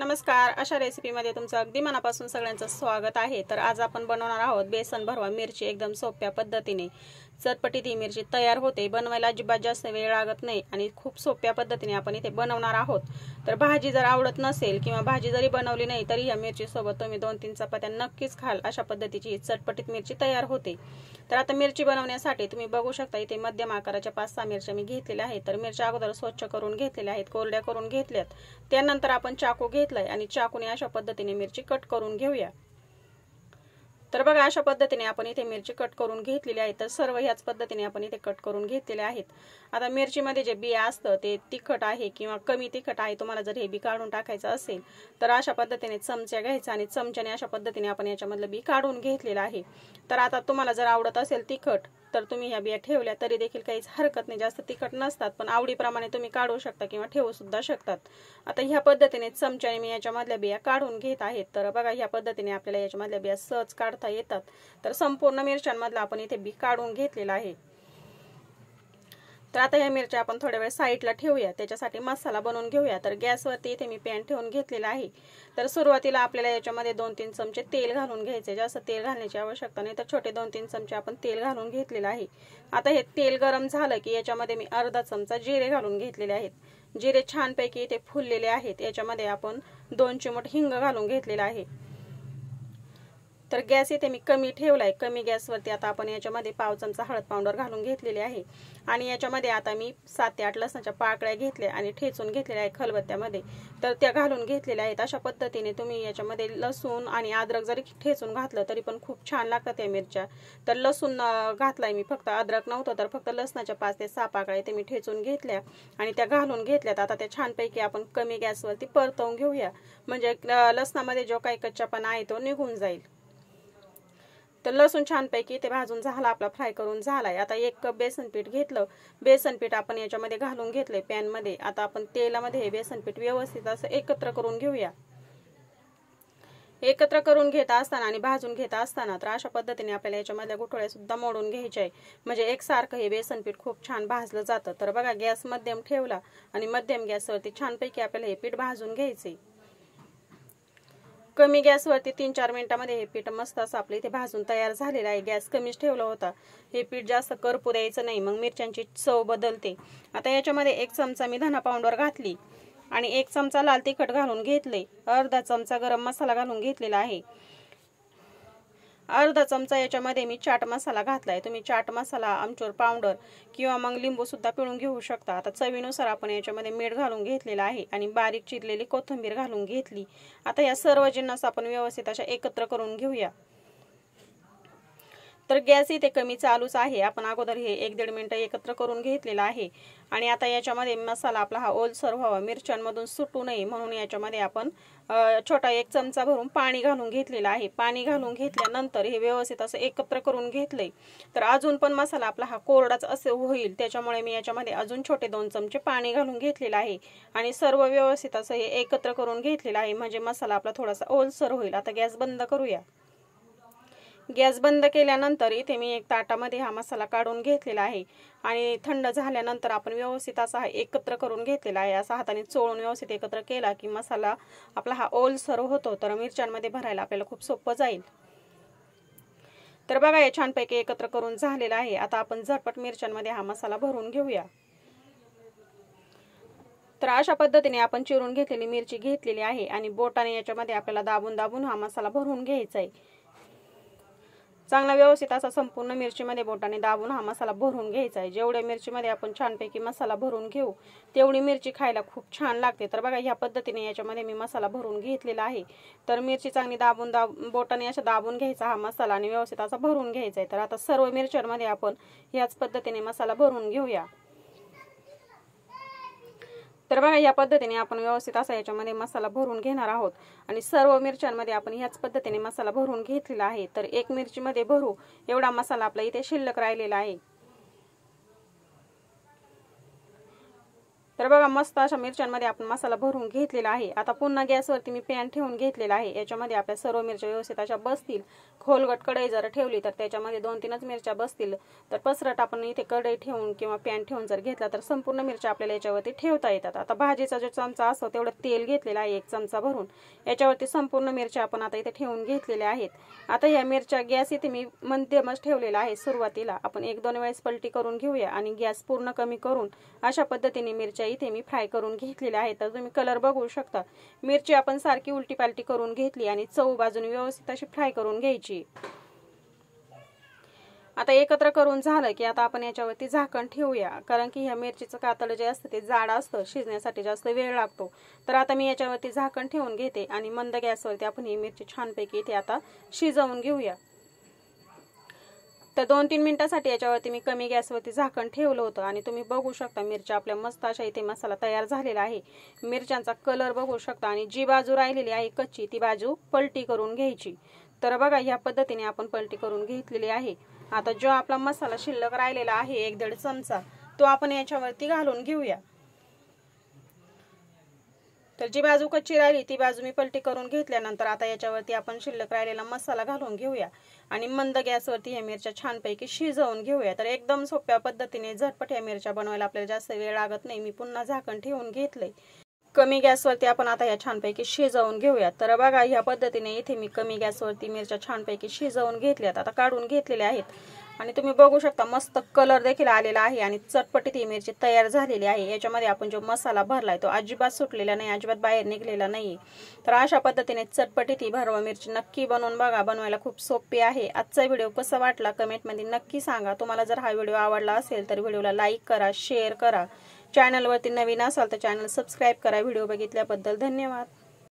नमस्कार, अशा रेसिपीमध्ये तुमचं अगदी मनापासून सगळ्यांचं स्वागत आहे। तर आज आपण बनवणार आहोत बेसन भरवा मिरची। एकदम सोप्या पद्धतीने चटपटीत ही मिरची तयार होते। बनवायला अजिबात जास्त वेळ लागत नाही आणि खूप सोप्या पद्धतीने आपण इथे बनवणार आहोत। तर भाजी जर आवडत नसेल किंवा भाजी जरी बनवली नाही तरी या मिरची सोबत तुम्ही 2-3 चपात्या नक्कीच खाल। अशा पद्धतीची ही चटपटीत मिरची तयार होते। तर आता मिरची बनवण्यासाठी तुम्ही बघू शकता इथे मध्यम आकाराच्या 5-6 मिरच्या मी घेतलेल्या आहेत। तर मिरच्या अगोदर स्वच्छ करून घेतलेल्या आहेत, कोरड्या करून घेतल्यात। त्यानंतर आपण चाकू घेतलाय आणि चाकूने अशा पद्धतीने मिरची कट करून घेऊया। तर बघा अशा पद्धतीने आपण इथे मिरची कट करून घेतलेली आहे। तर सर्व ह्याच पद्धतीने आपण इथे कट करून घेतलेले आहेत। आता मिरचीमध्ये जे बी असतं ते तिखट आहे किंवा कमी तिखट आहे, तुम्हाला जर हे बी काढून टाकायचं असेल तर अशा पद्धतीने चमचा घ्यायचा आणि चमच्याने अशा पद्धतीने आपण याच्यामधलं बी काढून घेतलेलं आहे। तर आता तुम्हाला जर आवडत असेल तिखट तर तुम्ही ह्या बिया ठेवल्या तरी देखील काहीच हरकत नाही, जास्त तिखट नसतात, पण आवडीप्रमाणे तुम्ही काढू शकता किंवा ठेवू सुद्धा शकतात। आता ह्या पद्धतीने चमच्याने मी याच्यामधल्या बिया काढून घेत आहेत। तर बघा ह्या पद्धतीने आपल्याला याच्यामधल्या बिया सहज काढता येतात। तर संपूर्ण मिरच्यांमधला आपण इथे बी काढून घेतलेला आहे। तर आता ह्या मिरच्या आपण थोड्या वेळ साईडला ठेवूया, त्याच्यासाठी मसाला बनवून घेऊया। तर गॅसवरती इथे मी पॅन ठेवून घेतलेला आहे। तर सुरुवातीला आपल्याला याच्यामध्ये 2-3 चमचे तेल घालून घ्यायचे, जास्त तेल घालण्याची आवश्यकता नाही, तर छोटे 2-3 चमचे आपण तेल घालून घेतलेलं आहे। आता हे तेल गरम झालं की याच्यामध्ये मी अर्धा चमचा जिरे घालून घेतलेले आहेत। जिरे छानपैकी इथे फुललेले आहेत। याच्यामध्ये आपण 2 चिमूट हिंग घालून घेतलेला आहे। तर गॅस इथे मी कमी ठेवलाय, कमी गॅसवरती आता आपण याच्यामध्ये पाव चमचा हळद पावडर घालून घेतलेली आहे आणि याच्यामध्ये आता मी 7 ते 8 लसणाच्या पाकळ्या घेतल्या आणि ठेचून घेतलेल्या आहे खलबत्त्यामध्ये, तर त्या घालून घेतलेल्या आहेत। अशा पद्धतीने तुम्ही याच्यामध्ये लसूण आणि अद्रक जरी ठेचून घातलं तरी पण खूप छान लागतात या मिरच्या। तर लसूण घातलाय मी, फक्त अद्रक नव्हतं, तर फक्त लसणाच्या 5 ते 6 पाकळ्या इथे मी ठेचून घेतल्या आणि त्या घालून घेतल्यात। आता त्या छानपैकी आपण कमी गॅसवरती परतवून घेऊया, म्हणजे लसणामध्ये जो काही कच्चापणा आहे तो निघून जाईल। तर लसूण छानपैकी ते भाजून झाला, आपला फ्राय करून झालाय। आता 1 कप बेसन पीठ घेतलं, बेसन पीठ आपण याच्यामध्ये घालून घेतलंय पॅन मध्ये। आता आपण तेलामध्ये हे बेसन पीठ व्यवस्थित असं एकत्र करून घेऊया। एकत्र करून घेत असताना आणि भाजून घेत असताना तर अशा पद्धतीने आपल्याला याच्यामधल्या गुठळ्या सुद्धा मोडून घ्यायचे आहे, म्हणजे एकसारखं हे बेसन पीठ खूप छान भाजलं जातं। तर बघा गॅस मध्यम ठेवला आणि मध्यम गॅसवरती छानपैकी आपल्याला हे पीठ भाजून घ्यायचे। कमी गॅसवरती 3-4 मिनिटांमध्ये हे पीठ मस्त असं आपलं इथे भाजून तयार झालेलं आहे। गॅस कमीच ठेवला होता, हे पीठ जास्त करपू द्यायचं नाही, मग मिरच्यांची चव बदलते। आता याच्यामध्ये 1 चमचा मी धना पावडर घातली आणि 1 चमचा लाल तिखट घालून घेतले, अर्धा चमचा गरम मसाला घालून घेतलेला आहे, अर्धा चमचा याच्यामध्ये मी चाट मसाला घातलाय। तुम्ही चाट मसाला, आमचूर पावडर किंवा मग लिंबू सुद्धा पिळून घेऊ शकता। आता चवीनुसार आपण याच्यामध्ये मीठ घालून घेतलेलं आहे आणि बारीक चिरलेली कोथिंबीर घालून घेतली। आता या सर्व जिन्नस आपण व्यवस्थित अशा एकत्र करून घेऊया। तर गॅस इथे कमी चालूच आहे, आपण अगोदर हे 1-1.5 मिनिट एकत्र करून घेतलेला आहे आणि आता याच्यामध्ये मसाला आपला हा ओलसर व्हावा, मिरच्यांमधून सुटू नये म्हणून याच्यामध्ये आपण छोटा 1 चमचा भरून पाणी घालून घेतलेला आहे। पाणी घालून घेतल्यानंतर हे व्यवस्थित असं एकत्र करून घेतलंय। तर अजून पण मसाला आपला हा कोरडाच असे होईल, त्याच्यामुळे मी याच्यामध्ये अजून छोटे 2 चमचे पाणी घालून घेतलेलं आहे आणि सर्व व्यवस्थित असं हे एकत्र करून घेतलेलं आहे, म्हणजे मसाला आपला थोडासा ओलसर होईल। आता गॅस बंद करूया। गॅस बंद केल्यानंतर इथे मी एक ताटामध्ये हा मसाला काढून घेतलेला आहे आणि थंड झाल्यानंतर आपण व्यवस्थित असा एकत्र करून घेतलेला आहे। असा हाताने चोळून व्यवस्थित एकत्र केला की मसाला आपला हा ओलसर होतो, तर मिरच्यांमध्ये भरायला आपल्याला खूप सोपं जाईल। तर बघा हे छानपैकी एकत्र करून झालेला आहे। आता आपण झटपट मिरच्यांमध्ये हा मसाला भरून घेऊया। तर अशा पद्धतीने आपण चिरून घेतलेली मिरची घेतलेली आहे आणि बोटाने याच्यामध्ये आपल्याला दाबून दाबून हा मसाला भरून घ्यायचा आहे। चांगला व्यवस्थित असा संपूर्ण मिरचीमध्ये बोटाने दाबून हा मसाला भरून घ्यायचा आहे। जेवढ्या मिरचीमध्ये आपण छानपैकी मसाला भरून घेऊ तेवढी मिरची खायला खूप छान लागते। तर बघा ह्या पद्धतीने याच्यामध्ये मी मसाला भरून घेतलेला आहे। तर मिरची चांगली बोटाने अशा दाबून घ्यायचा हा मसाला आणि व्यवस्थित असा भरून घ्यायचा आहे। तर आता सर्व मिरच्यांमध्ये आपण ह्याच पद्धतीने मसाला भरून घेऊया। तर बघा या पद्धतीने आपण व्यवस्थित असा याच्यामध्ये मसाला भरून घेणार आहोत आणि सर्व मिरच्यांमध्ये आपण ह्याच पद्धतीने मसाला भरून घेतलेला आहे। तर 1 मिरचीमध्ये भरू एवढा मसाला आपला इथे शिल्लक राहिलेला आहे। तर बघा मस्त अशा मिरच्यांमध्ये आपण मसाला भरून घेतलेला आहे। आता पुन्हा गॅसवरती मी पॅन ठेवून घेतलेला आहे। याच्यामध्ये आपल्या सर्व मिरच्या व्यवस्थित अशा बसतील। खोलगट कढई जर ठेवली तर त्याच्यामध्ये 2-3च मिरच्या बसतील। तर पसरट आपण इथे कढई ठेवून किंवा पॅन ठेवून जर घेतला तर संपूर्ण मिरच्या आपल्याला याच्यावरती ठेवता येतात। आता भाजीचा जो चमचा असतो तेवढं तेल घेतलेला आहे 1 चमचा भरून। याच्यावरती संपूर्ण मिरच्या आपण आता इथे ठेवून घेतलेल्या आहेत। आता या मिरच्या गॅस इथे मी मध्यमच ठेवलेला आहे। सुरुवातीला आपण 1-2 वेळेस पलटी करून घेऊया आणि गॅस पूर्ण कमी करून अशा पद्धतीने मिरच्या इथे मी फ्राय करून घेतलेल्या आहेत। तर तुम्ही कलर बघू शकता। मिरची आपण सारखी उलटी पालटी करून घेतली आणि चव बाजूने व्यवस्थित अशी फ्राय करून घ्यायची। आता एकत्र करून झालं की आता आपण याच्यावरती झाकण ठेवूया, कारण की ह्या मिरचीचं कातड जे असतं ते जाड असतं, शिजण्यासाठी जास्त वेळ लागतो। तर आता मी याच्यावरती झाकण ठेवून घेते आणि मंद गॅसवरती आपण ही मिरची छानपैकी इथे आता शिजवून घेऊया। तर 2-3 मिनिटांसाठी याच्यावरती मी कमी गॅसवरती झाकण ठेवलं होतं आणि तुम्ही बघू शकता मिरच्या आपल्या मस्त अशा इथे मसाला तयार झालेला आहे। मिरच्यांचा कलर बघू शकता आणि जी बाजू राहिलेली आहे कच्ची ती बाजू पलटी करून घ्यायची। तर बघा या पद्धतीने आपण पलटी करून घेतलेली आहे। आता जो आपला मसाला शिल्लक राहिलेला आहे 1-1.5 चमचा तो आपण याच्यावरती घालून घेऊया। तर जी बाजू कच्ची राहिली ती बाजू मी पलटी करून घेतल्यानंतर आता याच्यावरती आपण शिल्लक राहिलेला मसाला घालून घेऊया आणि मंद गॅसवरती या मिरच्या छानपैकी शिजवून घेऊया। तर एकदम सोप्या पद्धतीने झटपट या मिरच्या बनवायला आपल्याला जास्त वेळ लागत नाही। मी पुन्हा झाकण ठेवून घेतले। कमी गॅसवरती आपण आता या छानपैकी शिजवून घेऊया। तर बघा ह्या पद्धतीने इथे मी कमी गॅसवरती मिरच्या छानपैकी शिजवून घेतल्यात, आता काढून घेतलेल्या आहेत आणि तुम्ही बघू शकता मस्त कलर देखील आलेला आहे आणि चटपटीत ही मिरची तयार झालेली आहे। याच्यामध्ये आपण जो मसाला भरलाय तो अजिबात सुटलेला नाही, अजिबात बाहेर निघलेला नाही। तर अशा पद्धतीने चटपटीत ही भरवा मिरची नक्की बनवून बघा, बनवायला खूप सोपी आहे। आजचा व्हिडिओ कसा वाटला कमेंटमध्ये नक्की सांगा। तुम्हाला जर हा व्हिडिओ आवडला असेल तर व्हिडिओला लाईक करा, शेअर करा। चॅनलवरती नवीन असाल तर चॅनल सबस्क्राइब करा। व्हिडिओ बघितल्याबद्दल धन्यवाद।